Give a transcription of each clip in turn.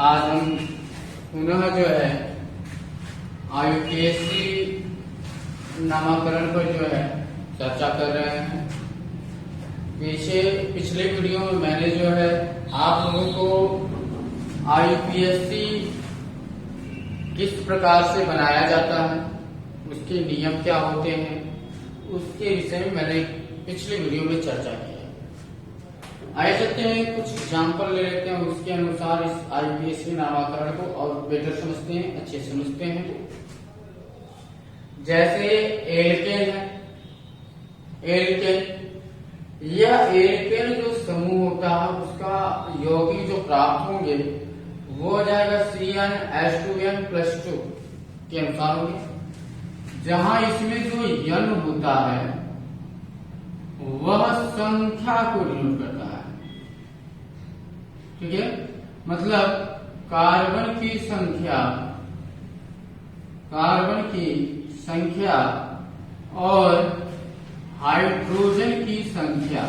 आज हम पुनः जो है IUPAC नामाकरण पर जो है चर्चा कर रहे हैं। पिछले वीडियो में मैंने जो है आप लोगों को IUPAC किस प्रकार से बनाया जाता है, उसके नियम क्या होते हैं, उसके विषय में मैंने पिछले वीडियो में चर्चा की है। आइए चलते हैं, कुछ एग्जाम्पल ले लेते हैं, उसके अनुसार इस IUPAC नामाकरण को और बेटर समझते हैं, अच्छे समझते हैं। जैसे एल्केन है, एल्केन यह एल्केन जो समूह होता है उसका यौगिक जो प्राप्त होंगे वो हो जाएगा CnH2n+2 के अनुसार होंगे। जहां इसमें जो यन होता है वह संख्या को डिनोट करता है, ठीक है। मतलब कार्बन की संख्या और हाइड्रोजन की संख्या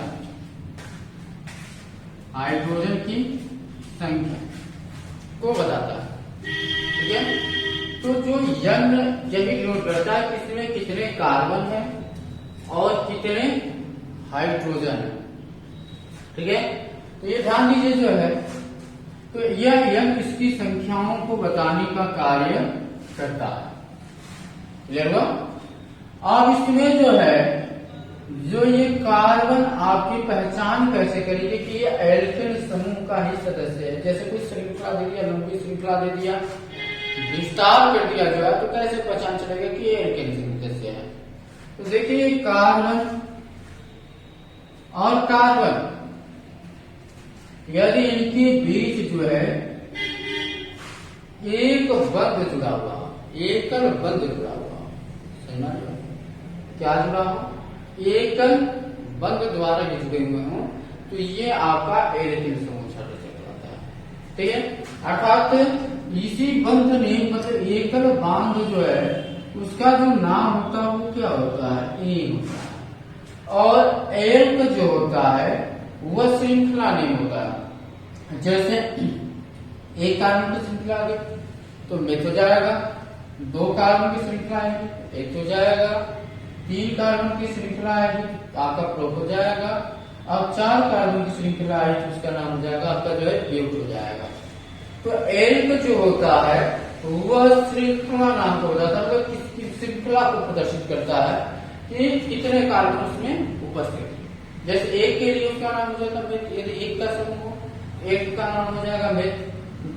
को बताता है, ठीक है। तो जो यन यही डिनोट करता है कि इसमें कितने कार्बन है और कितने हाइड्रोजन है, ठीक है। तो ये ध्यान दीजिए जो है, तो यह यन इसकी संख्याओं को बताने का कार्य करता है, क्लियर हुआ। अब इसमें जो है जो ये कार्बन आपकी पहचान कैसे करेंगे कि ये एल्केन समूह का ही सदस्य है। जैसे कोई श्रृंखला दे दिया, लंबी श्रृंखला दे दिया, विस्तार कर दिया जो है, तो कैसे पहचान चलेगा कि ये एल्केन सदस्य है। तो देखिए कार्बन और कार्बन यदि इनके बीच जो है एक बंध जुड़ा हुआ, एकल बंध जुड़ा हुआ, समझना क्या जुड़ा हुआ, एकल बंध द्वारा ये जुड़े हुए हों, तो ये आपका एल्केन समूह कहलाता है, ठीक है। अर्थात इसी बंध में मतलब एकल बांध जो है उसका जो नाम होता है वो क्या होता है, एन होता है। और एल्क जो होता है वह श्रृंखला नहीं होता है। जैसे एक कार्बन की श्रृंखला आ गई तो मेथ हो जाएगा, दो कार्बन की श्रृंखला आएगी एक हो जाएगा, तीन कार्बन की श्रृंखला आएगी आपका प्रोप हो जाएगा, अब चार कार्बन की श्रृंखला आएगी तो उसका नाम हो जाएगा आपका जो है ब्यूट हो जाएगा। तो एल्क जो होता है वह श्रृंखला नाम को हो जाता है, मतलब किसकी श्रृंखला को प्रदर्शित करता है कि कितने कार्बन उसमें उपस्थित है। जैसे एक के लिए उसका नाम हो जाता है मेथ, यदि एक का समूह हो एक का नाम हो जाएगा मेथ,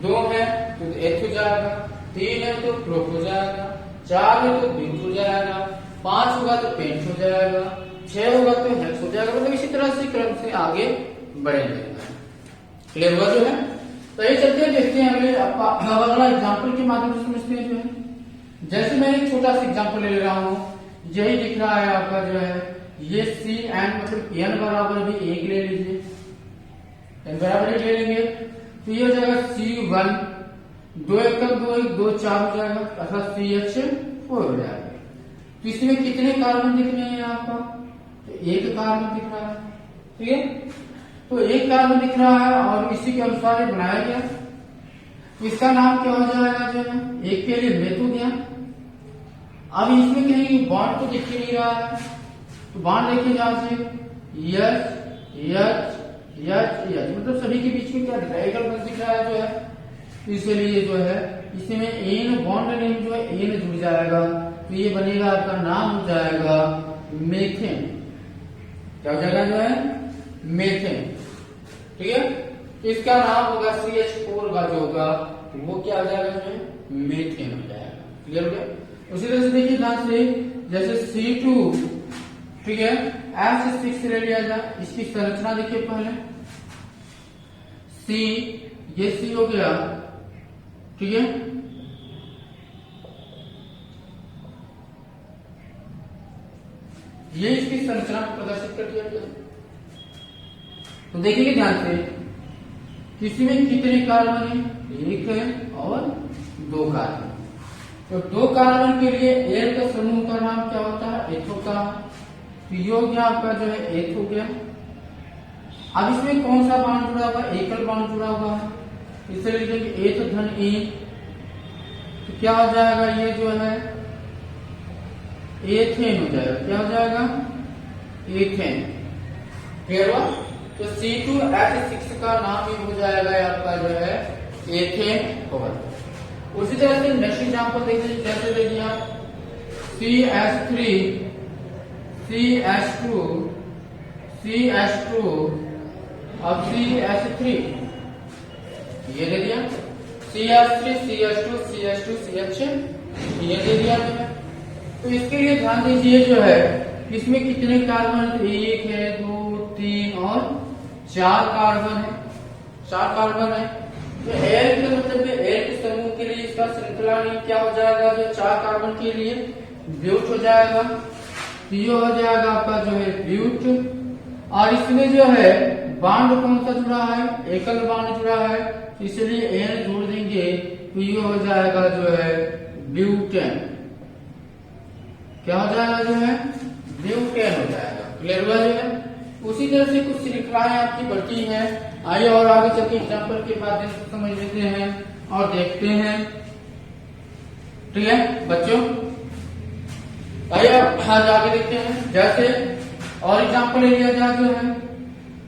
दो है तो एथ हो जाएगा, तीन है तो प्रोप हो जाएगा, चार है तो ब्यूट हो जाएगा, पांच होगा तो पेंट हो जाएगा, छह होगा तो हेक्स हो जाएगा। मतलब इसी तरह से क्रम से आगे बढ़ेंगे, क्लियर हुआ जो है। तो ये चलते हैं, देखते हैं अगला एग्जाम्पल के माध्यम से समझते हैं जो है। जैसे मैं एक छोटा सा एग्जाम्पल ले रहा हूँ, यही दिख रहा है आपका जो है ये Cn मतलब n बराबर भी एक ले लीजिए, n बराबर एक ले लेंगे तो ये हो जाएगा C1, दो एकल दो एक दो चार हो जाएगा अर्थात CH4 हो जाएगा। तो इसमें कितने कार्बन दिख रहे हैं आपका, तो एक कार्बन दिख रहा है, ठीक है। तो एक कार्बन दिख रहा है और इसी के अनुसार ये बनाया गया, तो इसका नाम क्या हो जाएगा जो है, एक के लिए मेथ हो गया। अब इसमें कहीं बॉन्ड तो दिख ही नहीं रहा है, तो बॉन्ड देखिए जहां से यच मतलब सभी के बीच में क्या दिख रहा है, एकल बंध दिख रहा है जो है, इसलिए जो है इसमें एन बॉन्ड नेम जो है एन जुड़ जाएगा, तो ये बनेगा आपका नाम हो जाएगा मेथेन, क्या हो जाएगा जो है मेथेन, ठीक है। तो इसका नाम होगा CH4 का जो होगा वो क्या हो जाएगा जो है मेथेन हो जाएगा, क्लियर हो गया। उसी तरह से देखिए ध्यान से, जैसे C2, ठीक है, H6 ले लिया जाए, इसकी संरचना देखिए पहले, C ये C हो गया, ठीक है। ये इसकी संरचना को प्रदर्शित कर दिया गया। तो देखिए ध्यान से किसी में कितने कार्बन है, एक है और दो कार्बन। तो दो कार्बन के लिए एक समूह का नाम क्या होता है, एथो का। तो ये हो गया आपका जो है एथ हो गया। अब इसमें कौन सा बांड जुड़ा हुआ है, एकल बांड जुड़ा हुआ है, इसलिए लिखेंगे एथ धन ई, तो क्या हो जाएगा ये जो है एथेन हो जाएगा। क्या हो जाएगा? एथेन। क्लियर हुआ? तो C2H6 का नाम ये हो जाएगा आपका जो है एथेन होगा। उसी तरह से नेक्स्ट एग्जांपल देखिए कैसे दे दिया। CH3 CH2 CH2 अब CH3 ये दे दिया। CH3 CH2 CH2 CH ये दे दिया है। तो इसके लिए ध्यान दीजिए जो है इसमें कितने कार्बन, एक है, दो, तीन और चार कार्बन है। चार कार्बन है तो एल के मतलब एल के समूह के लिए इसका श्रृंखला नहीं क्या हो जाएगा? जो चार कार्बन के लिए ब्यूट हो जाएगा। ये हो जाएगा आपका जो है ब्यूट। और इसमें जो है बांड कौन सा जुड़ा है? एकल बांड जुड़ा है, इसलिए एन जोड़ देंगे तो ये हो जाएगा जो है ब्यूटेन। क्या हो जाएगा? जो है ब्यूटेन हो जाएगा। क्लियर हुआ? जो है उसी तरह से कुछ श्रृंखलाएं आपकी बढ़ती हैं। आइए और आगे चल के एग्जाम्पल के माध्यम से समझ लेते हैं और देखते हैं। ठीक है बच्चों, आइए आज आगे देखते हैं। जैसे और एग्जाम्पल ले लिया जाए जो है,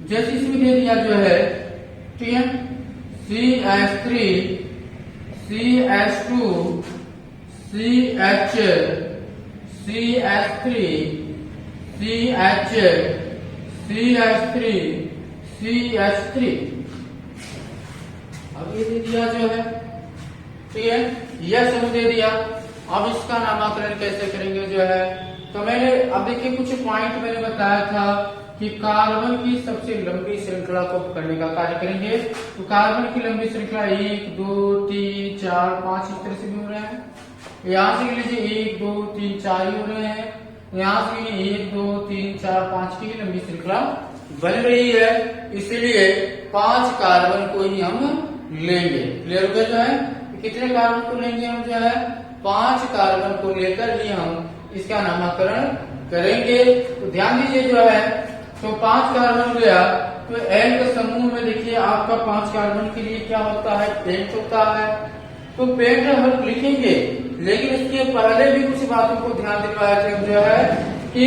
जैसे इसमें दे दिया जो है, ठीक है, CH3 CH2 CH CH3 CH CH3 CH3 अब ये दे दिया जो है, ठीक है, यह समूह दे दिया। अब इसका नामकरण कैसे करेंगे जो है, तो मैंने अब देखिए कुछ पॉइंट मैंने बताया था कि कार्बन की सबसे लंबी श्रृंखला को पकड़ने का कार्य करेंगे। तो कार्बन की लंबी श्रृंखला 1 2 3 4 5 इस तरह से भी हो रहे हैं। यहाँ से लीजिए 1 2 3 4 ही हो रहे हैं। यहाँ से 1 2 3 4 5 की लंबी श्रृंखला बन रही है, इसलिए 5 कार्बन को ही हम लेंगे। क्लियर हो गया? जो है कितने कार्बन को लेंगे हम? जो है 5 कार्बन को लेकर ही हम इसका नामकरण करेंगे। तो ध्यान दीजिए जो है, तो 5 कार्बन गया तो एल के समूह में देखिए आपका 5 कार्बन के लिए क्या होता है? पेंट होता है। तो पेंट हम लिखेंगे, लेकिन इसके पहले भी कुछ बातों को ध्यान दिलवाया थे जो है कि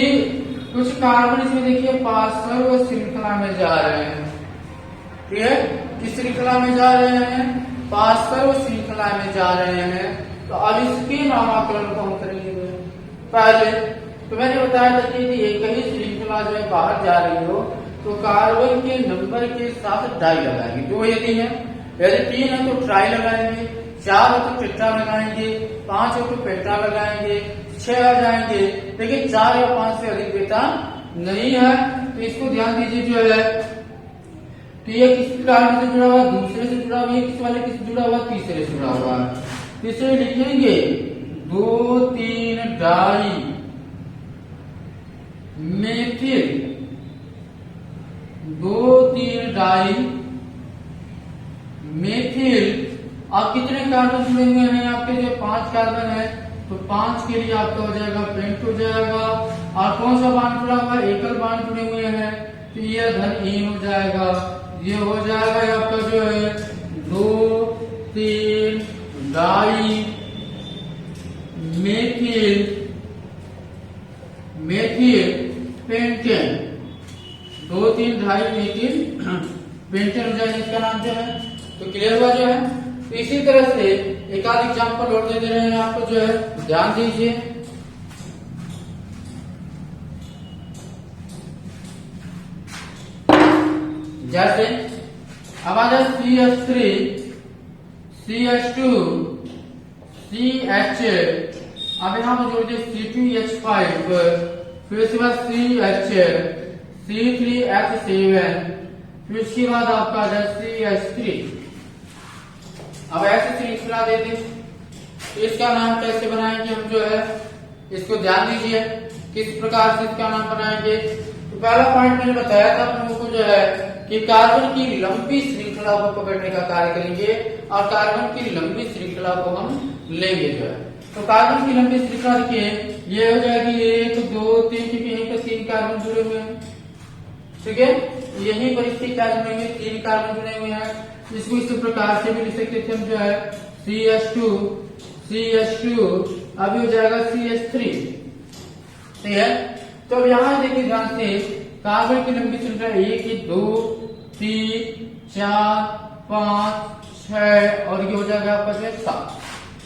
कुछ कार्बन इसमें देखिए पार्श्व श्रृंखला में जा रहे हैं। ठीक है, किस श्रृंखला में जा रहे हैं? पार्श्व श्रृंखला में जा रहे हैं। तो अब इसके नामकरण को हम करेंगे। पहले तो मैंने बताया था कि एक ही श्रृंखला जो है बाहर जा रही हो तो कार्बन के नंबर के साथ डाई लगाएंगे। 2 यदि है, यदि 3 है तो ट्राई लगाएंगे, 4 हो तो टेट्रा लगाएंगे, 5 हो तो पेट्रा लगाएंगे, 6 आ जाएंगे। लेकिन 4 या 5 से अधिक बेटा नहीं है। तो इसको ध्यान दीजिए जो है, तो ये किस कार्बन से जुड़ा हुआ? दूसरे से जुड़ा हुआ है। किस वाले किस जुड़ा हुआ? तीसरे से जुड़ा हुआ है। तीसरे लिखेंगे 2 3 डाई मेथिल, 2 3 डाई मेथिल। अब कितने कार्बन जुड़े हुए हैं? आपके जो 5 कार्बन है, तो 5 के लिए आपका हो जाएगा पेंट हो जाएगा। और कौन सा बांड जुड़ा हुआ है? एकल बांड जुड़े हुए हैं, तो ये धन ईन हो जाएगा। ये हो जाएगा आपका जो है 2 3 dimethyl pentane, 2 3 dimethyl pentane हो जाएगा इसका नाम जो है। तो क्लियर हुआ जो है। तो इसी तरह से एक आध एग्जाम्पल और दे रहे हैं आपको जो है, ध्यान दीजिए। जैसे अब आ जाए CH3 CH2 CH, अब यहाँ पर जोड़ दिए C2H5, फिर इसके बाद CH C3H7, फिर इसके बाद आपका आ जाए CH3। अब ऐसे श्रृंखला दे दी, तो इसका नाम कैसे बनाएंगे हम जो है, इसको ध्यान दीजिए किस प्रकार से इसका नाम बनाएंगे। तो पहला पॉइंट मैंने बताया था आप लोगों को जो है कि कार्बन की लंबी श्रृंखला को पकड़ने का कार्य करेंगे और कार्बन की लंबी श्रृंखला को हम लेंगे जो है। तो कार्बन की लंबी श्रृंखला देखिए ये हो जाएगी 1 2 3, क्योंकि यहीं पर 3 कार्बन जुड़े हुए हैं। ठीक है, यहीं पर इसके क्या जुड़ेंगे? 3 कार्बन जुड़े हुए हैं। इसको इस प्रकार से भी लिख सकते थे हम जो है CH2 अभी हो जाएगा CH3। ठीक है, तो अब यहाँ देखिए ध्यान से कार्बन की लंबी संख्या 1 2 3 4 5 6 और ये हो जाएगा आपका जो है 7।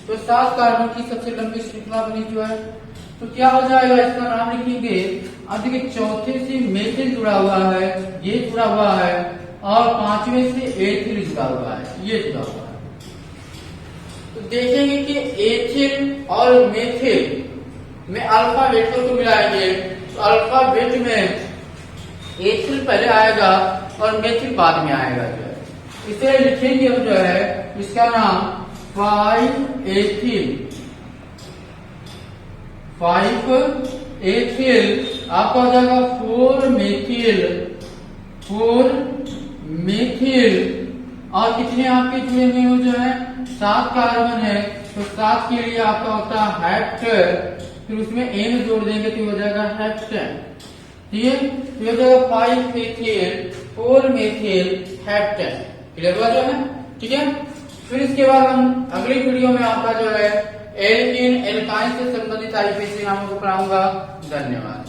तो 7 कार्बन की सबसे लंबी श्रृंखला बनी जो है, तो क्या हो जाएगा, इसका नाम लिखेंगे। अब देखिए चौथे से मेथिल जुड़ा हुआ है, ये जुड़ा हुआ है, और पांचवें से एथिल जुड़ा हुआ है, ये जुड़ा हुआ है। तो देखेंगे कि एथिल और मेथिल में अल्फाबेट को मिलाएंगे, तो अल्फाबेट में एथिल पहले आएगा और मेथिल बाद में आएगा जो है। इसे लिखेंगे हम जो है, इसका नाम 5 एथिल आपका हो जाएगा 4 मेथिल और कितने आपके जुड़े हुए हो जो है 7 कार्बन है, तो 7 के लिए आपका होता है हेप्ट, फिर उसमें n जोड़ देंगे तो हो जाएगा हेप्टेन। ठीक है, तो हो जाएगा 5 एथिल 4 मेथिल हेप्टेन। क्लियर हुआ जो है। ठीक है, फिर इसके बाद हम अगली वीडियो में आपका जो है एल्कीन एल्काइन से संबंधित आईपीसी नामों को पढ़ाऊंगा। धन्यवाद।